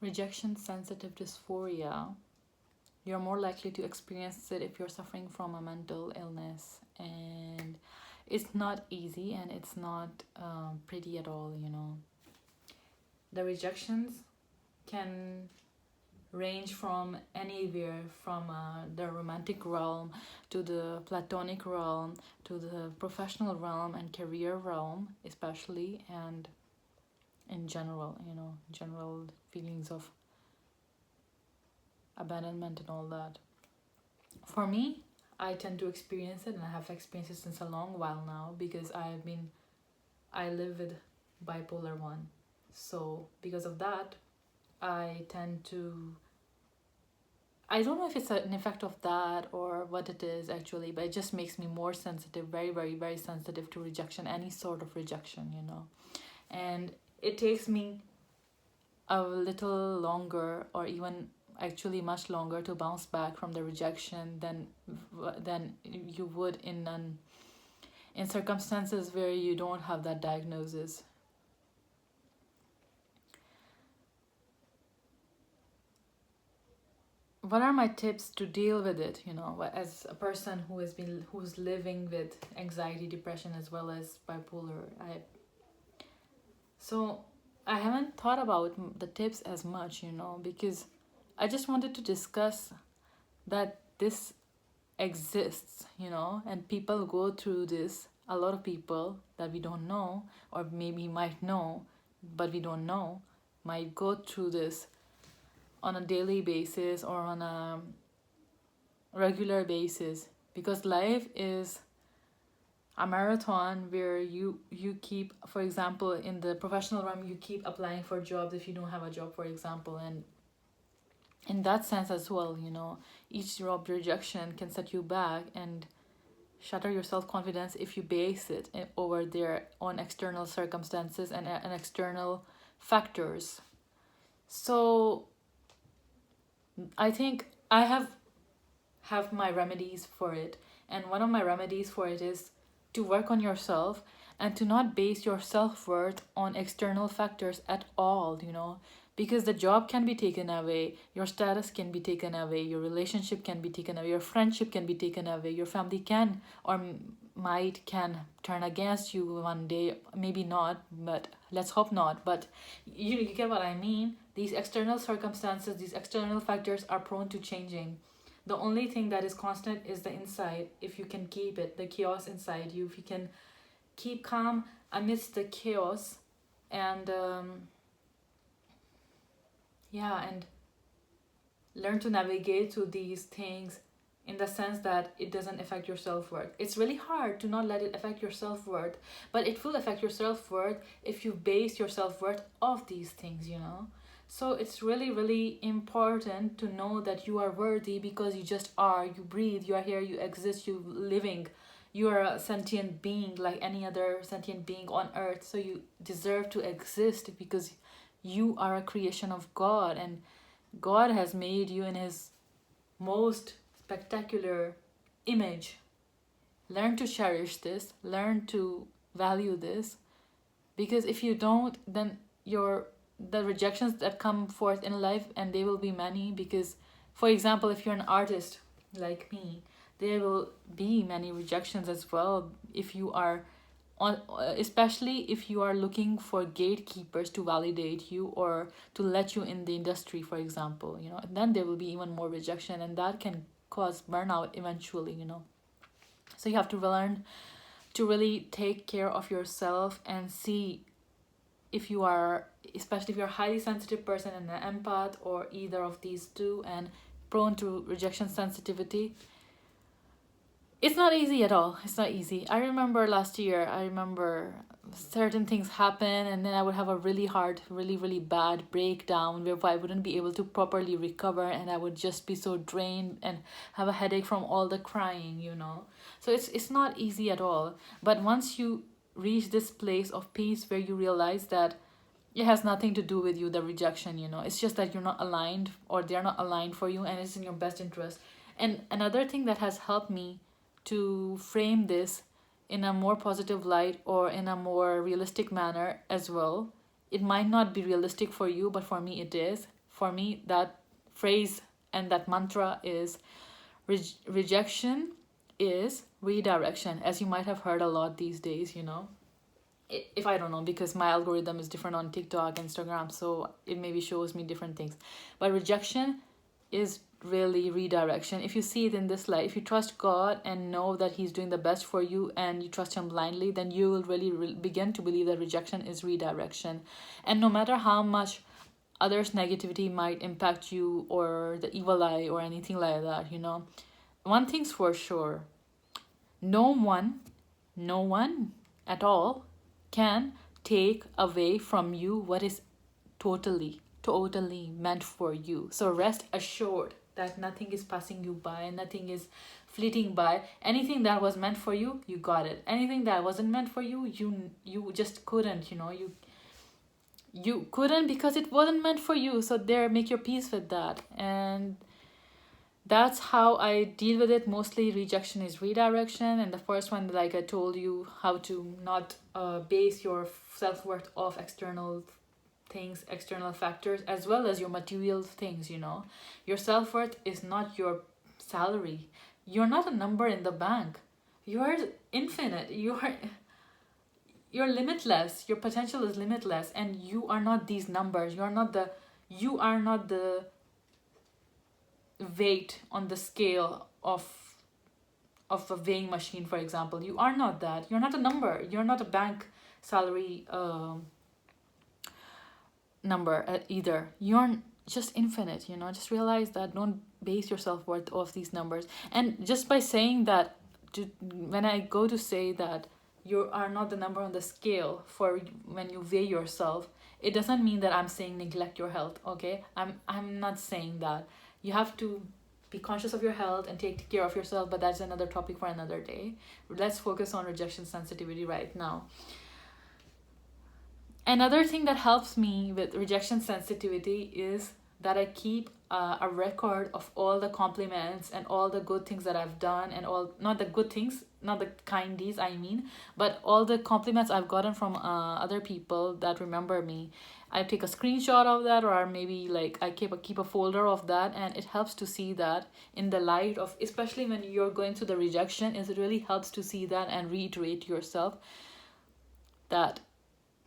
Rejection-sensitive dysphoria, you're more likely to experience it if you're suffering from a mental illness, and it's not easy and it's not pretty at all, you know. The rejections can range from anywhere from the romantic realm to the platonic realm to the professional realm and career realm especially, and in general, you know, general feelings of abandonment and all that. For me, I tend to experience it, and I have experienced it since a long while now because I live with bipolar 1. So because of that, I tend to, I don't know if it's an effect of that or what it is actually, but it just makes me more sensitive, very, very, very sensitive to rejection, any sort of rejection, you know. And it takes me a little longer, or even actually much longer, to bounce back from the rejection than you would in circumstances where you don't have that diagnosis. What are my tips to deal with it, you know, as a person who's living with anxiety, depression, as well as bipolar? So I haven't thought about the tips as much, you know, because I just wanted to discuss that this exists, you know, and people go through this. A lot of people that we don't know, or maybe might know, but we don't know, might go through this on a daily basis or on a regular basis, because life is a marathon where you keep, for example, in the professional realm, you keep applying for jobs if you don't have a job, for example. And in that sense as well, you know, each job rejection can set you back and shatter your self-confidence if you base it over there on external circumstances and external factors. So I think I have my remedies for it, and one of my remedies for it is to work on yourself and to not base your self-worth on external factors at all, you know, because the job can be taken away, your status can be taken away, your relationship can be taken away, your friendship can be taken away, your family can or might can turn against you one day, maybe not, but let's hope not. But you get what I mean. These external circumstances, these external factors are prone to changing. The only thing that is constant is the inside. If you can keep it, the chaos inside you, if you can keep calm amidst the chaos, and yeah, and learn to navigate through these things in the sense that it doesn't affect your self-worth. It's really hard to not let it affect your self-worth, but it will affect your self-worth if you base your self-worth off these things, you know. So it's really, really important to know that you are worthy because you just are. You breathe, you are here, you exist, you living. You are a sentient being like any other sentient being on earth. So you deserve to exist because you are a creation of God, and God has made you in his most spectacular image. Learn to cherish this, learn to value this, because if you don't, then the rejections that come forth in life, and they will be many, because for example, if you're an artist like me, there will be many rejections as well if you are on, especially if you are looking for gatekeepers to validate you or to let you in the industry, for example, you know, then there will be even more rejection, and that can cause burnout eventually, you know. So you have to learn to really take care of yourself and see if you are, especially if you're a highly sensitive person and an empath, or either of these two, and prone to rejection sensitivity. It's not easy at all. It's not easy. I remember last year, I remember certain things happen, and then I would have a really hard, really, really bad breakdown where I wouldn't be able to properly recover, and I would just be so drained and have a headache from all the crying, you know. So it's not easy at all. But once you reach this place of peace where you realize that it has nothing to do with you, the rejection, you know, it's just that you're not aligned, or they're not aligned for you, and it's in your best interest. And another thing that has helped me to frame this in a more positive light, or in a more realistic manner as well, it might not be realistic for you, but for me it is. for me, that phrase and that mantra is rejection is redirection, as you might have heard a lot these days, you know. If I don't know, because my algorithm is different on TikTok, Instagram, so it maybe shows me different things. But rejection is really redirection. If you see it in this light, if you trust God and know that He's doing the best for you and you trust Him blindly, then you will really begin to believe that rejection is redirection. And no matter how much others' negativity might impact you, or the evil eye or anything like that, you know, one thing's for sure: no one at all can take away from you what is totally meant for you. So rest assured that nothing is passing you by, nothing is fleeting by. Anything that was meant for you, you got it. Anything that wasn't meant for you, you just couldn't, you know, you couldn't, because it wasn't meant for you. So there, make your peace with that. And that's how I deal with it. Mostly rejection is redirection. And the first one, like I told you, how to not base your self-worth off external things, external factors, as well as your material things, you know. Your self-worth is not your salary. You're not a number in the bank. You are infinite. You're limitless. Your potential is limitless, and you are not these numbers. You are not the weight on the scale of a weighing machine, for example. You are not that. You're not a number. You're not a bank salary number either. You're just infinite, you know. Just realize that. Don't base your self-worth off these numbers. And just by saying that, when I go to say that you are not the number on the scale for when you weigh yourself, it doesn't mean that I'm saying neglect your health, okay? I'm not saying that. You have to be conscious of your health and take care of yourself, but that's another topic for another day. Let's focus on rejection sensitivity right now. Another thing that helps me with rejection sensitivity is that I keep a record of all the compliments and all the good things that I've done, and all, not the good things, not the kind deeds I mean, but all the compliments I've gotten from other people that remember me. I take a screenshot of that, or maybe like I keep a folder of that, and it helps to see that in the light of, especially when you're going through the rejection, it really helps to see that and reiterate to yourself that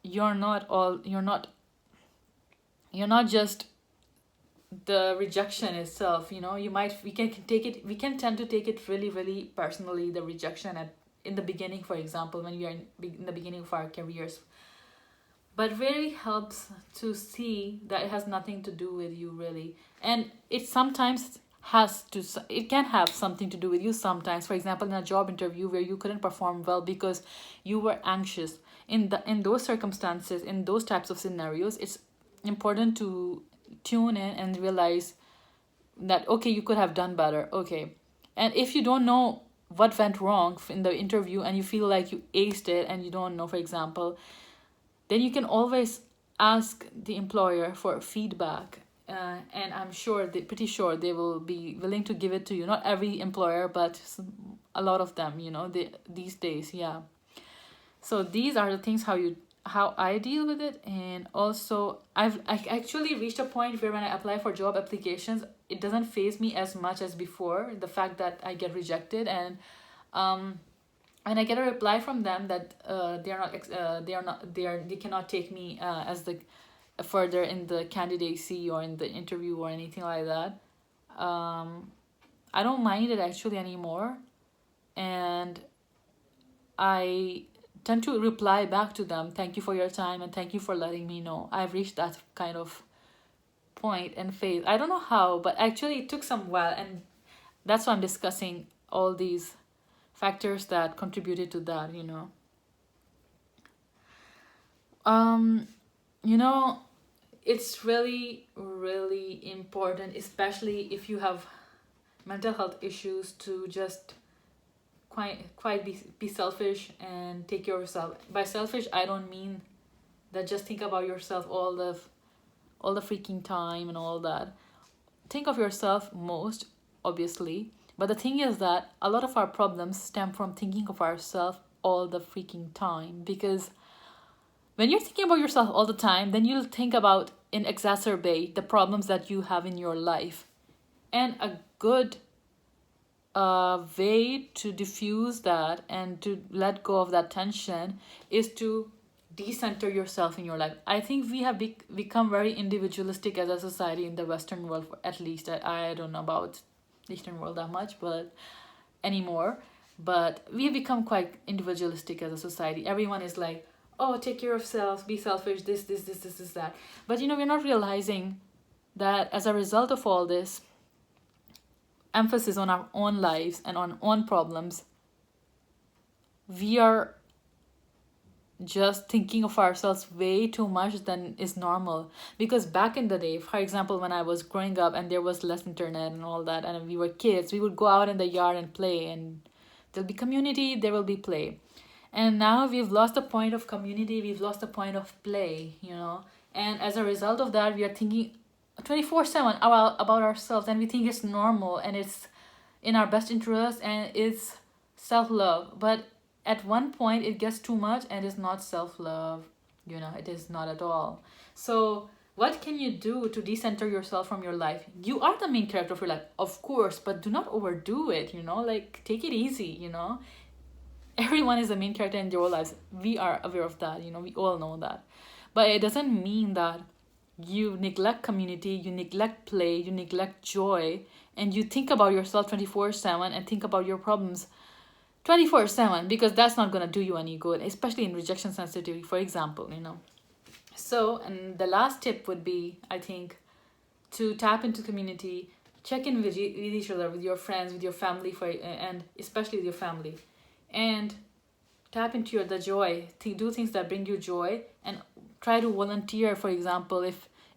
you're not just the rejection itself, you know. We can tend to take it really, really personally, the rejection in the beginning, for example, when we are in the beginning of our careers. But really helps to see that it has nothing to do with you, really. And it sometimes it can have something to do with you sometimes. For example, in a job interview where you couldn't perform well because you were anxious. In those circumstances, in those types of scenarios, it's important to tune in and realize that, okay, you could have done better, okay. And if you don't know what went wrong in the interview and you feel like you aced it and you don't know, for example, then you can always ask the employer for feedback, and I'm pretty sure they will be willing to give it to you. Not every employer, but a lot of them, you know, these days, yeah. So these are the things how I deal with it. And also I actually reached a point where when I apply for job applications, it doesn't faze me as much as before, the fact that I get rejected. And when I get a reply from them that they cannot take me as the further in the candidacy or in the interview or anything like that, I don't mind it actually anymore. And I tend to reply back to them, thank you for your time and thank you for letting me know. I've reached that kind of point and phase. I don't know how, but actually it took some while, and that's why I'm discussing all these factors that contributed to that, you know. You know, it's really, really important, especially if you have mental health issues, to just quite be selfish and take care of yourself. By selfish, I don't mean that just think about yourself all the freaking time and all that. Think of yourself most, obviously, but the thing is that a lot of our problems stem from thinking of ourselves all the freaking time, because when you're thinking about yourself all the time, then you'll think about and exacerbate the problems that you have in your life. And a good way to diffuse that and to let go of that tension is to decenter yourself in your life. I think we have become very individualistic as a society in the Western world, at least. I don't know about the Eastern world that much, but anymore. But we have become quite individualistic as a society. Everyone is like, oh, take care of self, be selfish, this, that. But we're not realizing that as a result of all this emphasis on our own lives and on own problems, we are just thinking of ourselves way too much than is normal. Because back in the day, for example, when I was growing up and there was less internet and all that, and we were kids, we would go out in the yard and play, and there'll be community, there will be play. And now we've lost the point of community, we've lost the point of play, and as a result of that, we are thinking 24/7 about ourselves, and we think it's normal and it's in our best interest and it's self-love. But at one point it gets too much and it's not self-love. It is not at all. So what can you do to decenter yourself from your life? You are the main character of your life, of course, but do not overdo it. Like, take it easy. Everyone is the main character in their lives. We are aware of that. We all know that. But it doesn't mean that you neglect community, you neglect play, you neglect joy, and you think about yourself 24/7 and think about your problems 24/7, because that's not going to do you any good, especially in rejection sensitivity, for example. So, and the last tip would be, I think, to tap into community, check in with each other, with your friends, with your family, and especially with your family, and tap into the joy. Do things that bring you joy, and try to volunteer. For example,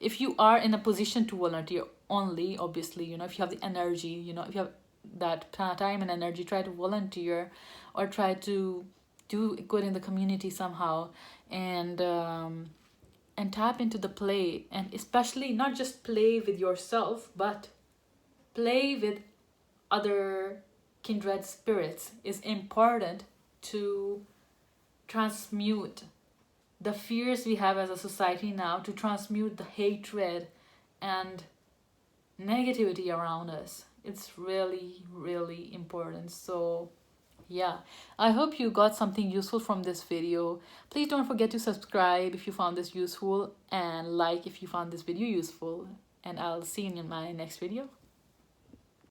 if you are in a position to volunteer only, obviously, if you have the energy, if you have that time and energy, try to volunteer or try to do good in the community somehow, and tap into the play, and especially not just play with yourself, but play with other kindred spirits is important to transmute the fears we have as a society now, to transmute the hatred and negativity around us. It's really, really important. So yeah, I hope you got something useful from this video. Please don't forget to subscribe if you found this useful, and like if you found this video useful, and I'll see you in my next video.